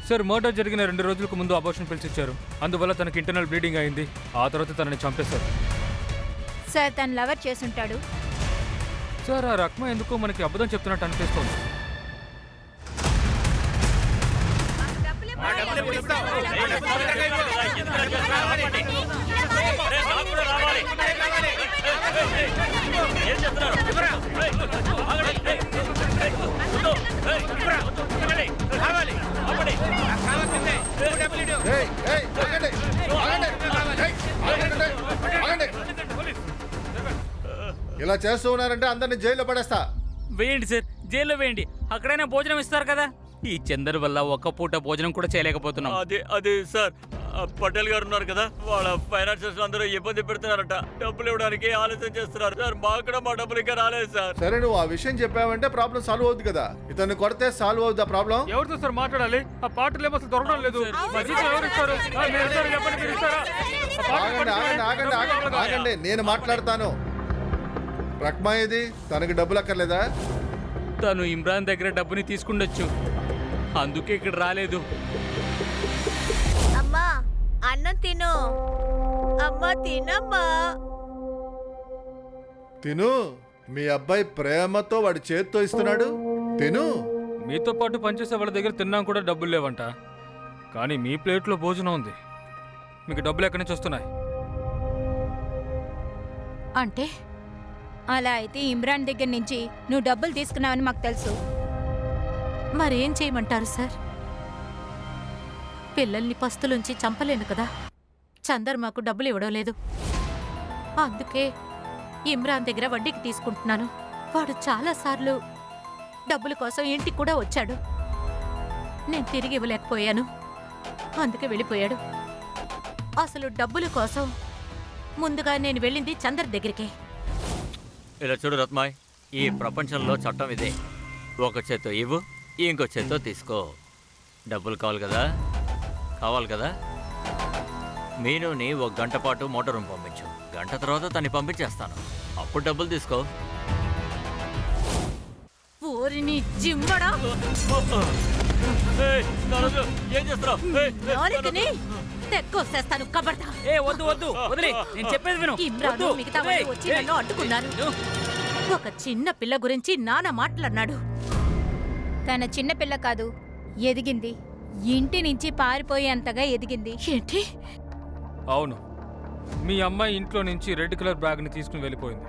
Sir murder జరిగిన 2 రోజులకు ముందు అబార్షన్ పిల్స్ ఇచ్చారు. అందువల్ల తనకి ఇంటర్నల్ బ్లీడింగ్ అయింది. ఆ తర్వాత తనని చంపేశారు. సార్ తను లవర్ చేసుంటాడు. సార్ ఆ రక్మ ఎందుకో మనకి అబద్ధం చెప్తున్నట్టు అనిపిస్తోంది. ఇలా చేస్తూ ఉన్నారంటే అందరిని జైల్లో పడేస్తా. వేయండి సార్, జైల్లో వేయండి. అక్కడైనా భోజనం ఇస్తారు కదా. ఈ చందర్ వల్ల ఒక్క పూట భోజనం కూడా చేయలేకపోతున్నాం. అదే సార్, పటేల్ గారు ఉన్నారు కదా, వాళ్ళ ఫైనాన్షియర్స్ అందరూ ఇబ్బంది పెడుతున్నారట. డబ్బులు ఇవ్వడానికి ఆలస్యం చేస్తున్నారు సార్. మాకు కూడా మా డబ్బులు ఇంకా రాలేదు సార్. సరే నువ్వు ఆ విషయం చెప్పావంటే ప్రాబ్లం సాల్వ్ అవుతుంది కదా. ఇతన్ని కొడితే సాల్వ్ అవుతుందా ప్రాబ్లం? ఎవరితో సార్ మాట్లాడాలి? ఆ పాటలు ఏమో అసలు దొరకడం లేదు. ఎవరు ఇస్తారు? ఆగండి, నేను మాట్లాడతాను. రక్మా ఇది, తనకి డబ్బులు అక్కర్లేదా? తను ఇమ్రాన్ దగ్గర డబ్బుని తీసుకుండొచ్చు, అందుకే ఇక్కడ రాలేదు. అమ్మా అన్నం తిను. అమ్మా తినమ్మా. తిను. మీ అబ్బాయి ప్రేమతో వాడి చేత్తో ఇస్తున్నాడు, తిను. మీతో పాటు పనిచేసే వాళ్ళ దగ్గర తిన్నాం కూడా డబ్బులు లేవంట. కానీ మీ ప్లేట్లో భోజనం ఉంది. మీకు డబ్బులు ఎక్కడి నుంచి వస్తున్నాయి? అంటే అలా అయితే ఇమ్రాన్ దగ్గర నుంచి నువ్వు డబ్బులు తీసుకున్నావని మాకు తెలుసు. మరేం చేయమంటారు సార్? పిల్లల్ని పస్తులుంచి చంపలేను కదా. చందర్ మాకు డబ్బులు ఇవ్వడం లేదు, అందుకే ఇమ్రాన్ దగ్గర వడ్డీకి తీసుకుంటున్నాను. వాడు చాలాసార్లు డబ్బుల కోసం ఇంటికి కూడా వచ్చాడు. నేను తిరిగి ఇవ్వలేకపోయాను, అందుకే వెళ్ళిపోయాడు. అసలు డబ్బుల కోసం ముందుగా నేను వెళ్ళింది చందర్ దగ్గరికి. ఇలా చూడు రత్మాయ్, ఈ ప్రపంచంలో చట్టం ఇదే. ఒక చేత్తో ఇవ్వు, ఇంకో చేత్తో తీసుకో. డబ్బులు కావాలి కదా. మీనుని 1 గంట పాటు మోటార్ రూమ్ పంపించు. గంట తర్వాత తన్ని పంపించేస్తాను, అప్పుడు డబ్బులు తీసుకో. ఊరిని జిమ్మడా, ఏం చేస్తున్నావు? నాలుకని తెక్కొచ్చేస్తాను కబడ్డా. వద్దు వదిలే, నేను చెప్పేది విను. ఇమ్రాను మిగతా వాళ్ళు వచ్చి నన్ను అడ్డుకున్నారు. ఒక చిన్న పిల్ల గురించి నాన్న మాట్లాడినాడు. తన చిన్న పిల్ల కాదు, ఎదిగింది. ఇంటి నుంచి పారిపోయేంతగా ఎదిగింది. ఏంటి? అవును, మీ అమ్మాయి ఇంట్లో నుంచి రెడ్ కలర్ బ్యాగ్ని తీసుకుని వెళ్ళిపోయింది.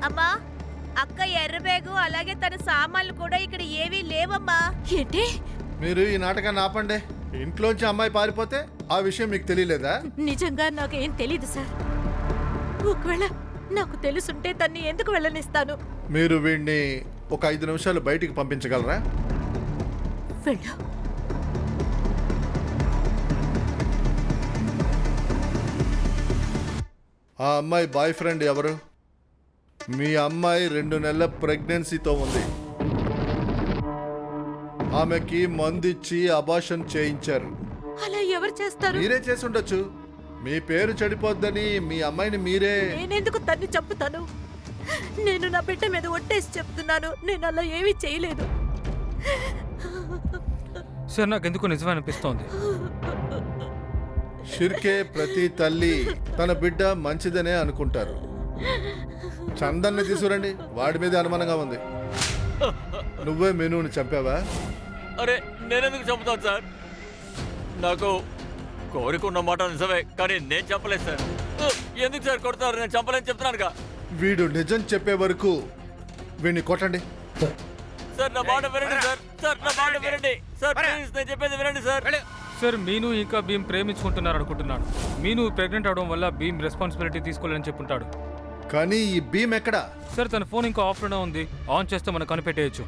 అమ్మా అక్క ఎర్ర బ్యాగు అలాగే తన సామాన్లు కూడా ఇక్కడ ఏవీ లేవమ్మా. ఏంటి? మీరు ఈ నాటకాన్ని ఆపండి. ఇంట్లోంచి అమ్మాయి పారిపోతే ఆ విషయం మీకు తెలియలేదా? నిజంగా నాకేం తెలీదు సార్. ఒకవేళ నాకు తెలుసుంటే తన్ని ఎందుకు వెళ్ళనిస్తాను? మీరు వీడిని ఒక 5 నిమిషాలు బయటికి పంపించగలరా? వెళ్ళు. ఆ అమ్మాయి బాయ్ ఫ్రెండ్ ఎవరు? మీ అమ్మాయి 2 నెలల ప్రెగ్నెన్సీతో ఉంది. ఆమెకి మందిచ్చి అబార్షన్ చేయించారు. అలా ఎవరు చేస్తారు? మీరే చేసి ఉండొచ్చు. మీ పేరు చెడిపోద్దని మీ అమ్మాయిని మీరే. నేనెందుకు తన్ని చంపుతాను? నేను నా బిడ్డ మీద ఒట్టేసి చెప్తున్నాను, నేను అలా ఏమీ చేయలేదు. సార్ నాకెందుకు నిజమే అనిపిస్తోంది. షిర్కే ప్రతి తల్లి తన బిడ్డ మంచిదనే అనుకుంటారు. చందన్ని తీసుకురండి, వాడి మీద అనుమానంగా ఉంది. నువ్వే మెనూని చంపావా? అరే నేనెందుకు చంపుతాను సార్? నాకు కోరికున్న మాట నిజమే, కానీ నేను చెప్పలేదు సార్. ఎందుకు సార్ కొడతారు? నేను చంపలేని చెప్తున్నానుగా. వీడు నిజం చెప్పే వరకు వీడిని కొట్టండి. సార్ నా మాట వినండి సార్. సార్ నా మాట వినండి సార్, ప్లీజ్ నేను చెప్పేది వినండి సార్. సార్ మీను ఇంకా భీమ్ ప్రేమించుకుంటున్నారు అనుకుంటున్నాను. మీను ప్రెగ్నెంట్ అవడం వల్ల భీమ్ రెస్పాన్సిబిలిటీ తీసుకోవాలని చెప్పుంటాడు. కానీ ఈ భీమ్ ఎక్కడా? సార్ తన ఫోన్ ఇంకా ఆఫ్లోనే ఉంది. ఆన్ చేస్తే మనం కనిపెట్టేయచ్చు.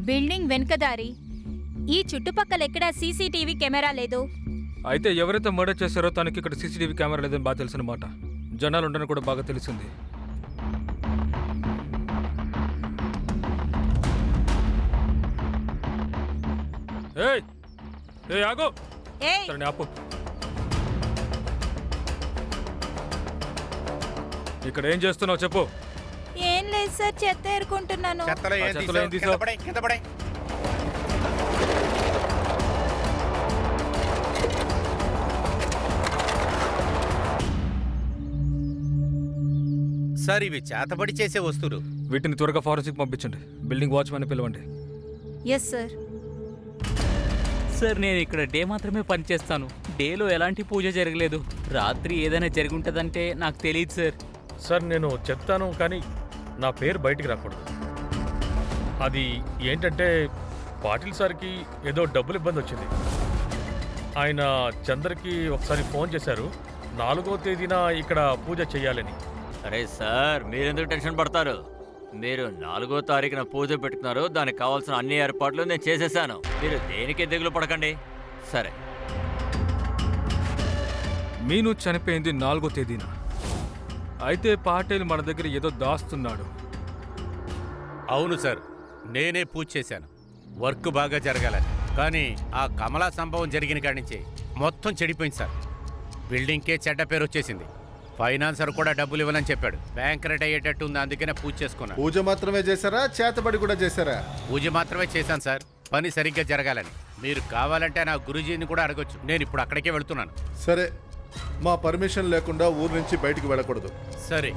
బిల్డింగ్ వెనుకదారి. ఈ చుట్టుపక్కల ఎక్కడా సీసీటీవీ కెమెరా లేదు. అయితే ఎవరైతే మర్డర్ చేశారో తనకి ఇక్కడ సీసీటీవీ కెమెరా లేదని బాగా తెలిసిన మాట. జనాలు ఉండని కూడా బాగా తెలిసింది. ఏయ్ ఏ ఆగు ఏయ్ సరే ఆపు. ఇక్కడ ఏం చేస్తున్నావు చెప్పు. ఏం లేదు సార్, చెత్త ఏరుకుంటున్నాను. చెత్తలో ఆ ఏం చెత్తలో ఏం తీసావు? తీసావు? కింద పడే, కింద పడే. సార్ ఇవి చేతబడి చేసే వస్తువులు. వీటిని త్వరగా ఫారెన్సిక్ పంపించండి. బిల్డింగ్ వాచ్మెన్ పిలవండి. Yes sir. సార్ నేను ఇక్కడ డే మాత్రమే పనిచేస్తాను. డేలో ఎలాంటి పూజ జరగలేదు. రాత్రి ఏదైనా జరిగి ఉంటుందంటే నాకు తెలియదు సార్. సార్ నేను చెప్తాను కానీ నా పేరు బయటికి రాకూడదు. అది ఏంటంటే పాటిల్ సార్కి ఏదో డబ్బులు ఇబ్బంది వచ్చింది. ఆయన చందర్కి ఒకసారి ఫోన్ చేశారు 4వ తేదీన ఇక్కడ పూజ చేయాలని. అరే సార్ మీరెందుకు టెన్షన్ పడతారు? మీరు 4వ తారీఖున పూజ పెట్టుకున్నారు. దానికి కావాల్సిన అన్ని ఏర్పాట్లు నేను చేసేసాను. మీరు దేనికి దిగులు పడకండి. సరే మీను చనిపోయింది 4వ తేదీన. అయితే పాటేల్ మన దగ్గర ఏదో దాస్తున్నాడు. అవును సార్, నేనే పూజ చేశాను వర్క్ బాగా జరగాలని. కానీ ఆ కమలా సంభవం జరిగిన కాడి నుంచి మొత్తం చెడిపోయింది సార్. బిల్డింగ్కే చెడ్డ పేరు వచ్చేసింది. ఫైనాన్సర్ కూడా డబ్బులు ఇవ్వనని చెప్పాడు. బ్యాంక్ రేట్ అయ్యేటట్టు ఉంది, అందుకనే పూజ చేసుకున్నాను. పూజ మాత్రమే చేశారా, చేతబడి కూడా చేశారా? పూజ మాత్రమే చేశాను సార్, పని సరిగ్గా జరగాలని. మీరు కావాలంటే నా గురూజీని కూడా అడగొచ్చు. నేను ఇప్పుడు అక్కడికే వెళ్తున్నాను. సరే, మా పర్మిషన్ లేకుండా ఊరు నుంచి బయటికి వెళ్ళకూడదు. సరే.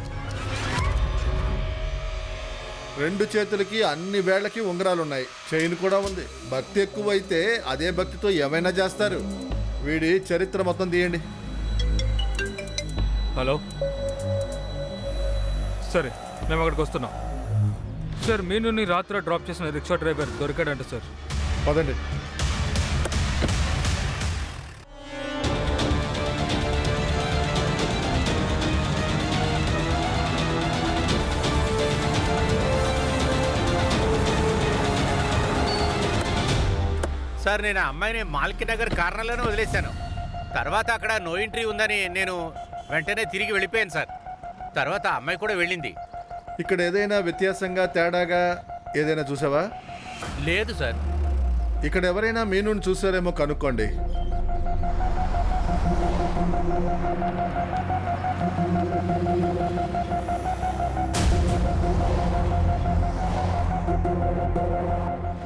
2 చేతులకి అన్ని వేళ్లకి ఉంగరాలున్నాయి, చైన్ కూడా ఉంది. భక్తి ఎక్కువైతే అదే భక్తితో ఏమైనా చేస్తారు. వీడి చరిత్ర మొత్తం తీయండి. హలో, సరే మేము అక్కడికి వస్తున్నాం. సార్ మీనుని రాత్రి డ్రాప్ చేసిన రిక్షా డ్రైవర్ దొరికాడంట సార్. పదండి. సార్ నేను ఆ అమ్మాయిని మాల్కి నగర్ కార్నర్లోనే వదిలేశాను. తర్వాత అక్కడ నో ఎంట్రీ ఉందని నేను వెంటనే తిరిగి వెళ్ళిపోయాను సార్. తర్వాత ఆ అమ్మాయి కూడా వెళ్ళింది. ఇక్కడ ఏదైనా వ్యత్యాసంగా తేడాగా ఏదైనా చూసావా? లేదు సార్. ఇక్కడ ఎవరైనా మీనుని చూసారేమో కనుక్కోండి.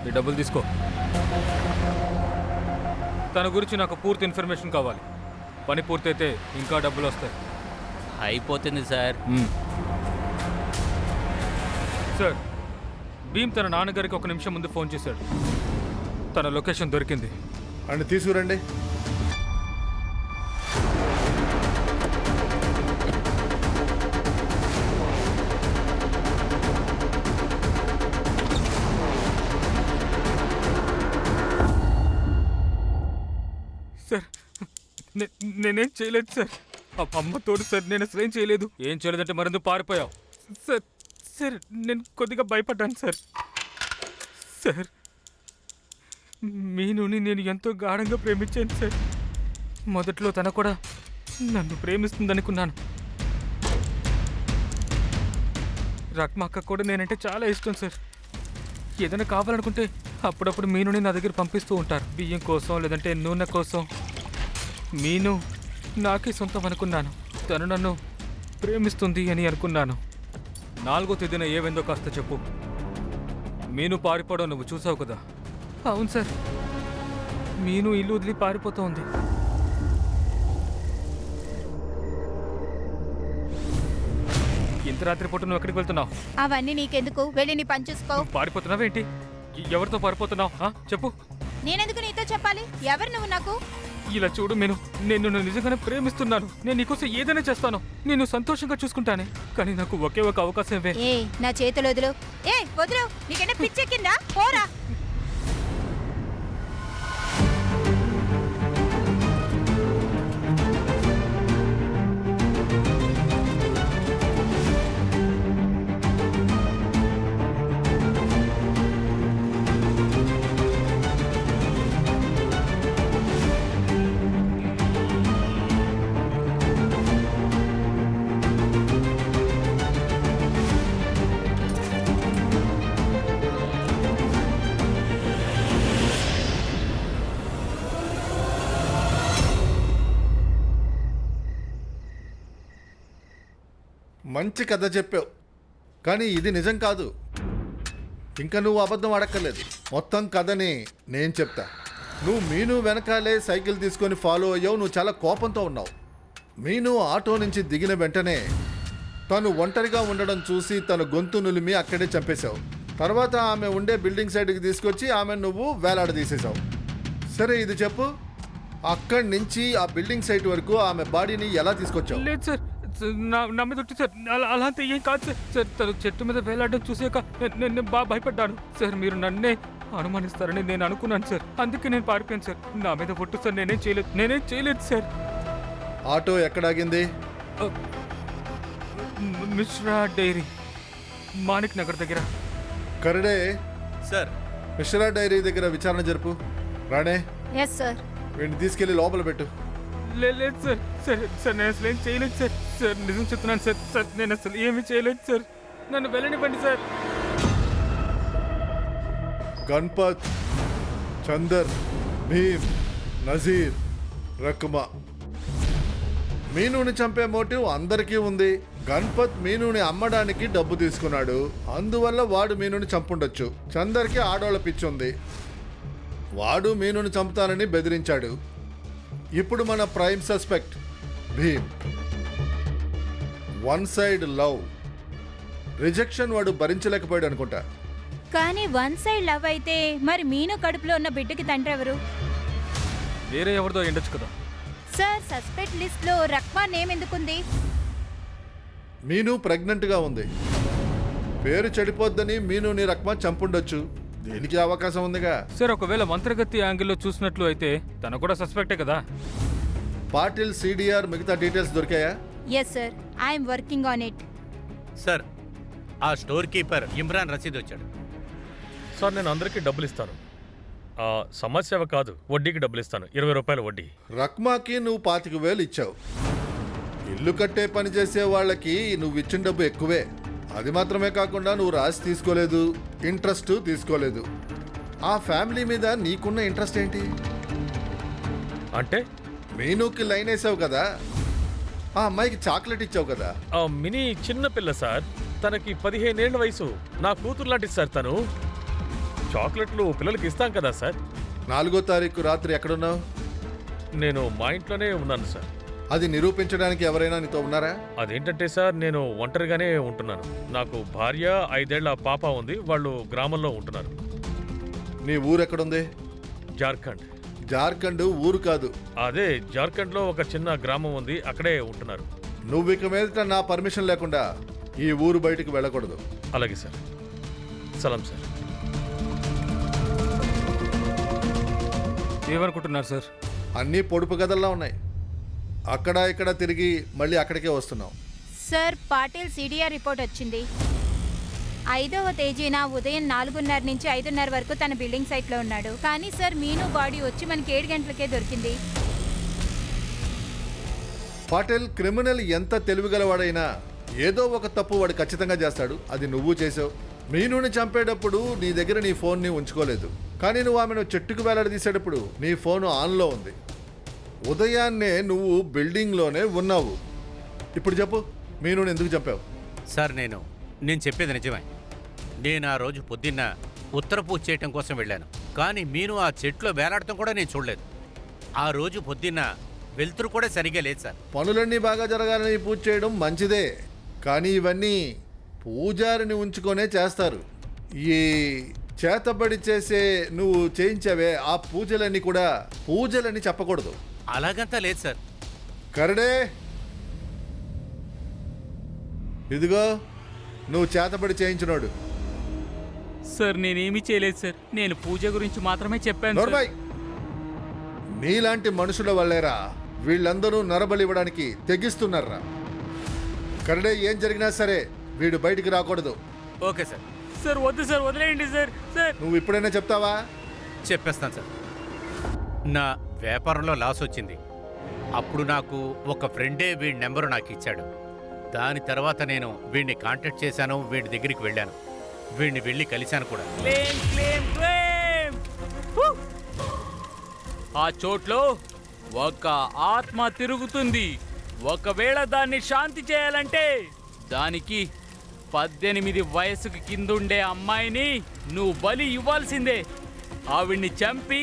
ఈ డబ్బులు తీసుకో. తన గురించి నాకు పూర్తి ఇన్ఫర్మేషన్ కావాలి. పని పూర్తయితే ఇంకా డబ్బులు వస్తాయి. అయిపోతుంది సార్. సార్ భీమ్ తన నాన్నగారికి 1 నిమిషం ముందు ఫోన్ చేశాడు. తన లొకేషన్ దొరికింది. అని తీసుకురండి. సార్ నేనేం చేయలేదు సార్. అమ్మ తోడు సార్, నేను అసలు ఏం చేయలేదు. ఏం చేయలేదంటే మరెందుకు పారిపోయావు? సార్ సార్ నేను కొద్దిగా భయపడ్డాను సార్. సార్ మీనుని నేను ఎంతో గాఢంగా ప్రేమించాను సార్. మొదట్లో తన కూడా నన్ను ప్రేమిస్తుందనుకున్నాను. రక్మక్క కూడా నేనంటే చాలా ఇష్టం సార్. ఏదైనా కావాలనుకుంటే అప్పుడప్పుడు మీనుని నా దగ్గర పంపిస్తూ ఉంటారు. బియ్యం కోసం లేదంటే నూనె కోసం. మీను నాకే సొంతం అనుకున్నాను. తను నన్ను ప్రేమిస్తుంది అని అనుకున్నాను. 4వ తేదీన ఏమైందో కాస్త చెప్పు. మీను పారిపోవడం నువ్వు చూసావు కదా? అవును సార్, మీను ఇల్లు వదిలి పారిపోతోంది. ఇంత రాత్రిపూట నువ్వు ఎక్కడికి వెళ్తున్నావు? అవన్నీ నీకెందుకు, వెళ్ళి నీ పని చూసుకో. నువ్వు పారిపోతున్నావేంటి? ఎవరితో పారిపోతున్నావు? చెప్పు. నేనెందుకు నీతో చెప్పాలి? ఎవరు నువ్వు నాకు? ఇలా చూడు మీను, నేను నిన్ను నిజంగానే ప్రేమిస్తున్నాను. నేను నీకోసం ఏదైనా చేస్తాను. నేను సంతోషంగా చూసుకుంటానే. కానీ నాకు ఒకే ఒక అవకాశం ఇవ్వే. ఏ నా చేతులు వదులు. ఏ వదులు, నీకైనా పిచ్చెక్కిందా? పోరా. మంచి కథ చెప్పావు, కానీ ఇది నిజం కాదు. ఇంకా నువ్వు అబద్ధం అడక్కర్లేదు. మొత్తం కథని నేను చెప్తా. నువ్వు మీను వెనకాలే సైకిల్ తీసుకొని ఫాలో అయ్యావు. నువ్వు చాలా కోపంతో ఉన్నావు. మీను ఆటో నుంచి దిగిన వెంటనే తను ఒంటరిగా ఉండడం చూసి తన గొంతు నులిమి అక్కడే చంపేశావు. తర్వాత ఆమె ఉండే బిల్డింగ్ సైడ్కి తీసుకొచ్చి ఆమె నువ్వు వేలాడదీసేశావు. సరే ఇది చెప్పు, అక్కడి నుంచి ఆ బిల్డింగ్ సైట్ వరకు ఆమె బాడీని ఎలా తీసుకొచ్చావు? లేదు సార్, నా మీద ఒట్టి సార్, అలాంటి ఏం కాదు సార్. సార్ తను చెట్టు మీద వేలాడడం చూసాక నేను బాగా భయపడ్డాను సార్. మీరు నన్నే అనుమానిస్తారని నేను అనుకున్నాను సార్, అందుకే నేను పారిపోయాను సార్. నా మీద ఒట్టు సార్, నేనేం చేయలేదు సార్. ఆటో ఎక్కడాగింది? మిశ్రా డైరీ, మాణిక్ నగర్ దగ్గర. కరడే, సార్ మిశ్రా డైరీ దగ్గర విచారణ జరుపు. Rane, yes sir. వీడిని తీసుకెళ్లి లోపల పెట్టు. లేదు సార్. సార్ సార్ నేను అసలు ఏం చేయలేదు సార్. సార్ నిజం చెప్తున్నాను సార్. సార్ నేను అసలు ఏమీ చేయలేదు సార్. నన్ను వెళ్ళనివ్వండి సార్. గణపత్, చందర్, భీమ్, నజీర్, రక్మా. మీనుని చంపే మోటివ్ అందరికీ ఉంది. గణపత్ మీనుని అమ్మడానికి డబ్బు తీసుకున్నాడు, అందువల్ల వాడు మీనుని చంపుండొచ్చు. చందర్కి ఆడోళ్ళ పిచ్చి ఉంది, వాడు మీనుని చంపుతానని బెదిరించాడు. ఇప్పుడు మన prime suspect Bheem. One side love, rejection వాడు భరించలేకపోయాడు అనుకుంటా. కానీ వన్ సైడ్ లవ్ అయితే మరి మీను కడుపులో ఉన్న బిడ్డకి తండ్రి ఎవరు? వేరే ఎవరిదో ఎండొచ్చు కదా సార్. సస్పెక్ట్ లిస్ట్ లో రక్మా నేమ్ ఎందుకుంది? మీను ప్రెగ్నెంట్గా ఉంది. పేరు చెడిపోద్దని మీనుని రక్మా చంపుండొచ్చు. దీనికి అవకాశం ఉందిగా. సార్. ఒకవేళ మంత్రగతి యాంగిల్లో చూసినట్లు అయితే తను కూడా సస్పెక్టే కదా. పాటిల్, సిడిఆర్, మిగతా డీటెయిల్స్ దొరికాయా? Yes sir, I'm working on it. Sir ఆ స్టోర్ కీపర్ ఇమ్రాన్ రసీద్ వచ్చాడు. సార్ నేను అందరికీ డబ్బులు ఇస్తాను. సమాజసేవ కాదు, వడ్డీకి డబ్బులు ఇస్తాను. 20 రూపాయల వడ్డీ. రక్మాకి నువ్వు 25,000 ఇచ్చావు. ఇల్లు కట్టే పని చేసే వాళ్ళకి నువ్వు ఇచ్చిన డబ్బు ఎక్కువే. అది మాత్రమే కాకుండా నువ్వు రాసి తీసుకోలేదు, ఇంట్రెస్ట్ తీసుకోలేదు. ఆ ఫ్యామిలీ మీద నీకున్న ఇంట్రెస్ట్ ఏంటి? అంటే మీనుకి లైన్ వేసావు కదా, ఆ అమ్మాయికి చాక్లెట్ ఇచ్చావు కదా. మినీ చిన్న పిల్ల సార్, తనకి 15 ఏళ్ల వయసు. నా కూతురు లాంటిది సార్ తను. చాక్లెట్లు పిల్లలకి ఇస్తాం కదా సార్. 4వ తారీఖు రాత్రి ఎక్కడున్నావు? నేను మా ఇంట్లోనే ఉన్నాను సార్. అది నిరూపించడానికి ఎవరైనా నీతో ఉన్నారా? అదేంటంటే సార్, నేను ఒంటరిగానే ఉంటున్నాను. నాకు భార్య, 5 ఏళ్ల పాప ఉంది. వాళ్ళు గ్రామంలో ఉంటున్నారు. నీ ఊరు ఎక్కడుంది? జార్ఖండ్. జార్ఖండ్ ఊరు కాదు. అదే జార్ఖండ్లో ఒక చిన్న గ్రామం ఉంది, అక్కడే ఉంటున్నారు. నువ్వు ఇక మీదట నా పర్మిషన్ లేకుండా ఈ ఊరు బయటికి వెళ్ళకూడదు. అలాగే సార్. సలాం సార్. ఏమనుకుంటున్నారు సార్? అన్నీ పొడుపు గదల్లా ఉన్నాయి. అక్కడ ఇక్కడ తిరిగి మళ్ళీ అక్కడికే వస్తున్నావు. సార్, పాటిల్ సిడిఆర్ రిపోర్ట్ వచ్చింది. 5వ తేదీన ఉదయం 4:30 నుంచి 5:30 వరకు తన బిల్డింగ్ సైట్లో ఉన్నాడు. కానీ సార్, మీను బాడీ వచ్చి మనకి 7 గంటలకే దొరికింది. పాటిల్ క్రిమినల్ ఎంత తెలివిగలవాడైనా ఏదో ఒక తప్పు వాడు ఖచ్చితంగా చేస్తాడు. అది నువ్వు చేసావు. మీనుని చంపేటప్పుడు నీ దగ్గర నీ ఫోన్ని ఉంచుకోలేదు, కానీ నువ్వు ఆమెను చెట్టుకు వేలాడదీసేటప్పుడు నీ ఫోన్ ఆన్లో ఉంది. ఉదయాన్నే నువ్వు బిల్డింగ్లోనే ఉన్నావు. ఇప్పుడు చెప్పు, మీనుని ఎందుకు చంపావు? సార్ నేను చెప్పేది నిజమే. నేను ఆ రోజు పొద్దున్న ఉత్తర పూజ చేయటం కోసం వెళ్ళాను, కానీ మీను ఆ చెట్లో వేలాడటం కూడా నేను చూడలేదు. ఆ రోజు పొద్దున్న వెలుతురు కూడా సరిగా లేదు సార్. పనులన్నీ బాగా జరగాలని పూజ చేయడం మంచిదే, కానీ ఇవన్నీ పూజారిని ఉంచుకొనే చేస్తారు. ఈ చేతబడి చేసే నువ్వు చేయించావే ఆ పూజలన్నీ కూడా పూజలని చెప్పకూడదు. అలాగంతా లేదు సార్. కరడే, ఇదిగో నువ్వు చేతబడి చేయించినోడు. సార్ నేనేమీ చేయలేదు సార్. నేను పూజ గురించి మాత్రమే చెప్పాను సార్. నోర్మై, నీలాంటి మనుషుల వల్లేరా వీళ్ళందరూ నరబలి ఇవ్వడానికి తెగిస్తున్నారా. కరడే, ఏం జరిగినా సరే వీడు బయటికి రాకూడదు. Okay sir. సార్ వద్దు సార్, వదిలేయండి సార్. సార్ నువ్వు ఇప్పుడైనా చెప్తావా? చెప్పేస్తాను సార్. నా వ్యాపారంలో లాస్ వచ్చింది. అప్పుడు నాకు ఒక ఫ్రెండే వీడి నెంబరు నాకు ఇచ్చాడు. దాని తర్వాత నేను వీడిని కాంటాక్ట్ చేశాను, వీడి దగ్గరికి వెళ్ళాను, వీడిని వెళ్ళి కలిశాను కూడా. Claim, claim, claim. హూ! ఆ చోట్లో ఒక ఆత్మ తిరుగుతుంది. ఒకవేళ దాన్ని శాంతి చేయాలంటే దానికి 18 వయసుకు కిందుండే అమ్మాయిని నువ్వు బలి ఇవ్వాల్సిందే. ఆవిడ్ని చంపి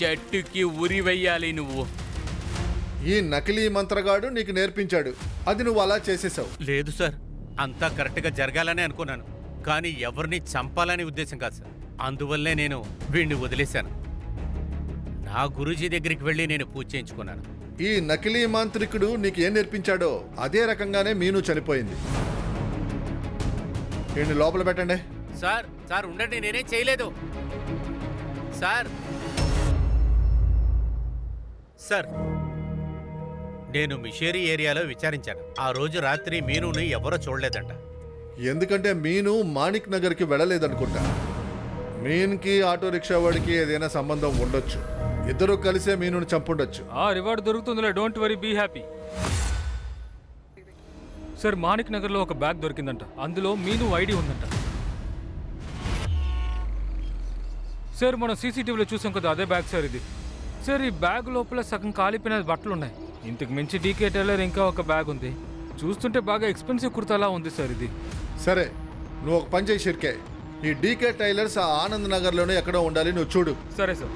చెట్టుకి ఉరి వెయ్యాలి నువ్వు. ఈ నకిలీ మంత్రగాడు నీకు నేర్పించాడు, అది నువ్వు అలా చేసేసావు. లేదు సార్, అంతా కరెక్ట్గా జరగాలని అనుకున్నాను, కానీ ఎవరిని చంపాలనే ఉద్దేశం కాదు సార్. అందువల్లే నేను వీడిని వదిలేశాను. నా గురూజీ దగ్గరికి వెళ్ళి నేను పూజ చేయించుకున్నాను. ఈ నకిలీ మాంత్రికుడు నీకు ఏం నేర్పించాడో అదే రకంగానే మీను చనిపోయింది. వీడిని లోపల పెట్టండి. సార్ సార్ ఉండండి, నేనేం చేయలేదు సార్. సార్, నేను మిషేరీ ఏరియాలో విచారించాను. ఆ రోజు రాత్రి మీనుని ఎవరో చూడలేదంట. ఎందుకంటే మీను మాణిక్ నగర్కి వెళ్ళలేదనుకుంటా. మీన్కి ఆటో రిక్షా వాడికి ఏదైనా సంబంధం ఉండొచ్చు. ఇద్దరు కలిసే మీనుని చంపుండొచ్చు. ఆ రివార్డ్ దొరుకుతుందిలే, don't worry, be happy. Sir, Manik నగర్లో ఒక బ్యాగ్ దొరికిందంట. అందులో మీను ఐడి ఉందంట. సార్, మనం సీసీటీవీలో చూసాం కదా, అదే బ్యాగ్ సార్ ఇది. సార్, ఈ బ్యాగ్ లోపల సగం కాలిపోయిన బట్టలు ఉన్నాయి. ఇంతకు మించి డీకే టైలర్ ఇంకా ఒక బ్యాగ్ ఉంది. చూస్తుంటే బాగా ఎక్స్పెన్సివ్ కుర్తాలా ఉంది సార్ ఇది. సరే, నువ్వు ఒక పని చేయి షిర్కే. ఈ డీకే టైలర్స్ ఆ ఆనంద్ నగర్లోనే ఎక్కడో ఉండాలి, నువ్వు చూడు. సరే సార్.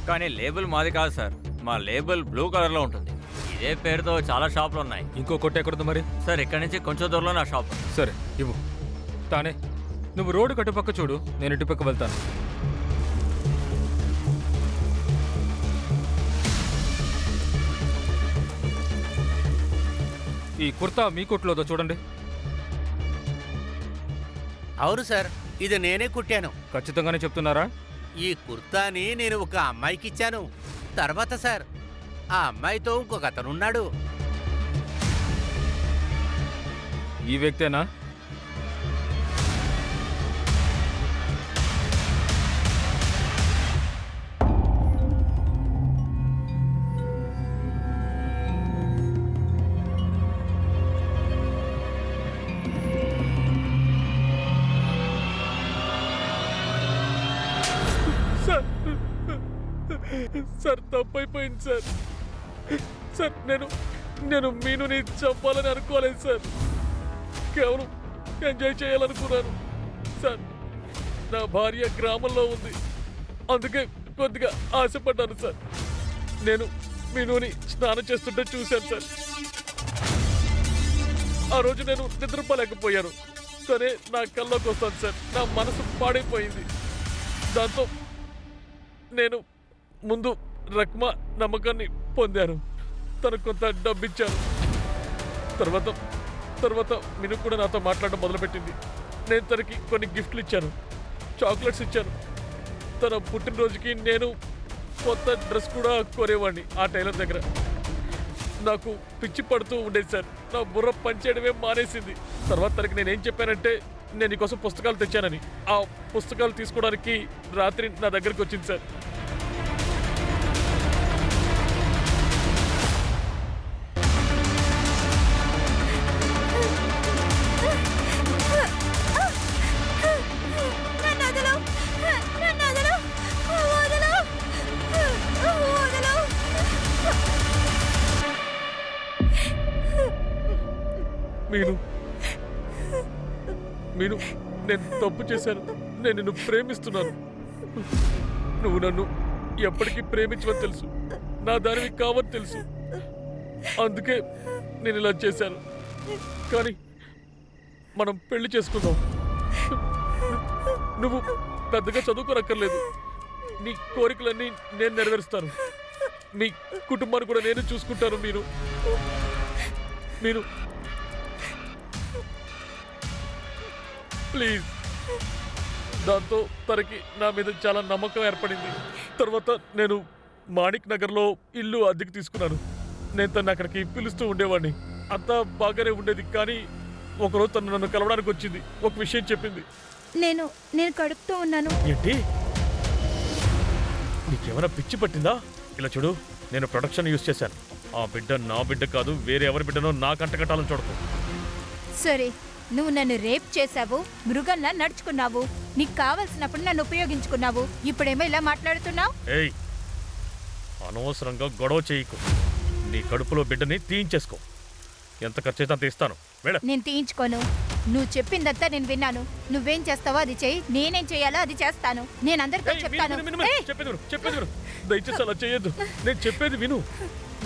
కానీ లేబుల్ మాది కాదు సార్, మా లేబుల్ బ్లూ కలర్లో ఉంటుంది. ఇదే పేరుతో చాలా షాపులు ఉన్నాయి. ఇంకో కొట్ట ఎక్కడుంది మరి? సార్, ఇక్కడి నుంచి కొంచెం దూరంలో నా షాప్. సరే, ఇవ్వు. తానే నువ్వు రోడ్డు కట్టుపక్క చూడు, నేను ఇటుపక్క వెళ్తాను. ఈ కుర్తా మీ కొట్లోదో చూడండి. అవును సార్, ఇది నేనే కుట్టాను. ఖచ్చితంగానే చెప్తున్నారా? ఈ కుర్తాని నేను ఒక అమ్మాయికి ఇచ్చాను. తర్వాత సార్, ఆ అమ్మాయితో ఇంకొక అతను ఉన్నాడు. ఈ వ్యక్తేనా? సార్, తప్పైపోయింది సార్. సార్, నేను మీనుని చంపాలని అనుకోలేదు సార్. కేవలం ఎంజాయ్ చేయాలనుకున్నాను సార్. నా భార్య గ్రామంలో ఉంది, అందుకే కొద్దిగా ఆశపడ్డాను సార్. నేను మీనుని స్నానం చేస్తుంటే చూశాను సార్. ఆ రోజు నేను నిద్రపోలేకపోయాను. తనే నా కల్లోకి వస్తాను సార్. నా మనసు పాడైపోయింది. దాంతో నేను ముందు రక్మా నమ్మకాన్ని పొందాను. తనకు కొంత డబ్బిచ్చాను. తర్వాత మిను కూడా నాతో మాట్లాడడం మొదలుపెట్టింది. నేను తనకి కొన్ని గిఫ్ట్లు ఇచ్చాను, చాక్లెట్స్ ఇచ్చాను. తన పుట్టినరోజుకి నేను కొత్త డ్రెస్ కూడా కోరేవాడిని ఆ టైలర్ దగ్గర. నాకు పిచ్చి పడుతూ ఉండేది సార్. నా బుర్ర పనిచేయడమే మానేసింది. తర్వాత తనకి నేనేం చెప్పానంటే, నేను నీకోసం పుస్తకాలు తెచ్చానని. ఆ పుస్తకాలు తీసుకోవడానికి రాత్రి నా దగ్గరికి వచ్చింది సార్. మీను, నేను తప్పు చేశాను. నేను నిన్ను ప్రేమిస్తున్నాను. నువ్వు నన్ను ఎప్పటికీ ప్రేమించవని తెలుసు, నా దానివి కావని తెలుసు. అందుకే నేను ఇలా చేశాను. కానీ మనం పెళ్లి చేసుకుందాం. నువ్వు పెద్దగా చదువుకోనక్కర్లేదు. నీ కోరికలన్నీ నేను నెరవేరుస్తాను. మీ కుటుంబాన్ని కూడా నేను చూసుకుంటాను. మీరు ప్లీజ్. దాంతో తనకి నా మీద చాలా నమ్మకం ఏర్పడింది. తర్వాత నేను మాణిక్ నగర్లో ఇల్లు అద్దెకు తీసుకున్నాను. నేను తను అక్కడికి పిలుస్తూ ఉండేవాడిని. అంతా బాగానే ఉండేది. కానీ ఒకరోజు తను నన్ను కలవడానికి వచ్చింది. ఒక విషయం చెప్పింది. నేను కడుపుతూ ఉన్నాను. ఏంటి? నీకేమైనా పిచ్చి పట్టిందా? ఇలా చూడు, నేను ప్రొడక్షన్ యూజ్ చేశాను. ఆ బిడ్డ నా బిడ్డ కాదు, వేరే ఎవరి బిడ్డనో నా కంటకట్టాలని చూడకు. సరే, నువ్వు నన్ను రేప్ చేశావు, మృగంలా నడుచుకున్నావు, నీకు కావలసినప్పుడు నన్ను ఉపయోగించుకున్నావు. ఇప్పుడేమో ఇలా మాట్లాడుతున్నావు. ఏయ్, అనవసరంగా గొడవ చేయకు. నీ కడుపులో బిడ్డని తీయించేసుకో. ఎంత ఖర్చు అయితే అంత ఇస్తాను. వెళ్ళ. నేను తీయించుకోను. నువ్వు చెప్పిందంతా నేను విన్నాను. నువ్వేం చేస్తావో అది చెయ్యి. నేనేం చేయాలో అది చేస్తాను. నేను అందరితో ఏయ్, చెప్తాను. విను, విను, విను. ఏయ్! చెప్పేది విను. దయచేసి అలా చేయొద్దు. నేను చెప్పేది విను.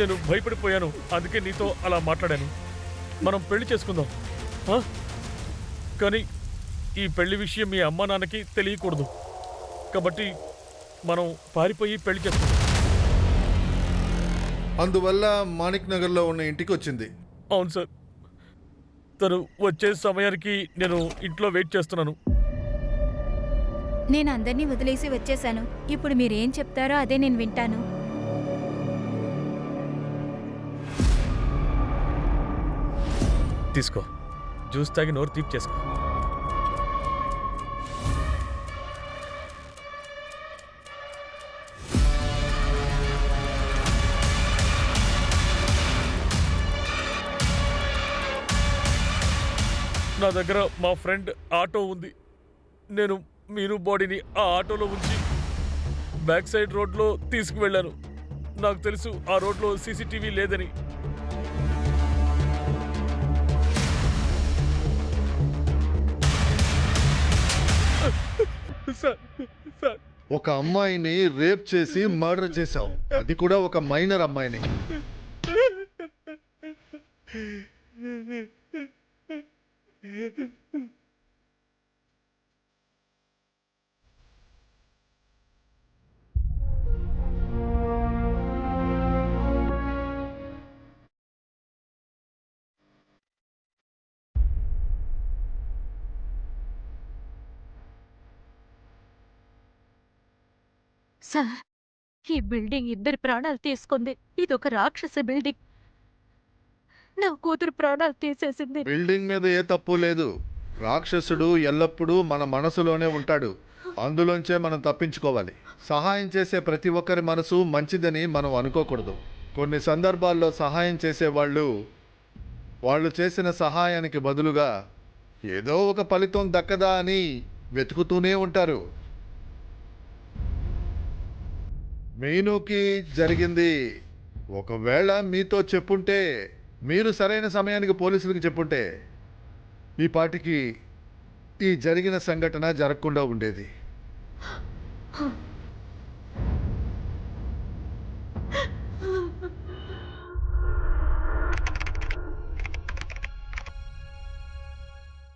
నేను భయపడిపోయాను, అందుకే నీతో అలా మాట్లాడాను. మనం పెళ్లి చేసుకుందాం, ఆ? కానీ ఈ పెళ్లి విషయం మీ అమ్మా నాన్నకి తెలియకూడదు. కాబట్టి మనం పారిపోయి పెళ్లి చేసుకుందాం. అందువల్ల మాణిక్ నగర్లో ఉన్న ఇంటికి వచ్చింది. అవును సార్, తను వచ్చే సమయానికి నేను ఇంట్లో వెయిట్ చేస్తున్నాను. నేను అందరినీ వదిలేసి వచ్చేసాను. ఇప్పుడు మీరేం చెప్తారో అదే నేను వింటాను. తీసుకో, జ్యూస్ తాగి నోరు తీపి చేసుకో. నా దగ్గర మా ఫ్రెండ్ ఆటో ఉంది. నేను మీను బాడీని ఆ ఆటోలో ఉంచి బ్యాక్ సైడ్ రోడ్లో తీసుకువెళ్ళాను. నాకు తెలుసు ఆ రోడ్లో సీసీటీవీ లేదని. సార్, ఒక అమ్మాయిని రేప్ చేసి మర్డర్ చేశావు, అది కూడా ఒక మైనర్ అమ్మాయిని. సార్, ఈ బిల్డింగ్ ఇద్దరి ప్రాణాలు తీసుకుంది. ఇదొక రాక్షస బిల్డింగ్. నా కూతురు ప్రాణాలు తీసేసింది. బిల్డింగ్ మీద ఏ తప్పు లేదు. రాక్షసుడు ఎల్లప్పుడూ మన మనసులోనే ఉంటాడు. అందులోంచే మనం తప్పించుకోవాలి. సహాయం చేసే ప్రతి ఒక్కరి మనసు మంచిదని మనం అనుకోకూడదు. కొన్ని సందర్భాల్లో సహాయం చేసేవాళ్ళు వాళ్ళు చేసిన సహాయానికి బదులుగా ఏదో ఒక ఫలితం దక్కదా అని వెతుకుతూనే ఉంటారు. మీనుకి జరిగింది ఒకవేళ మీతో చెప్పుంటే, మీరు సరైన సమయానికి పోలీసులకు చెప్పుంటే ఈ పాటికి ఈ జరిగిన సంఘటన జరగకుండా ఉండేది.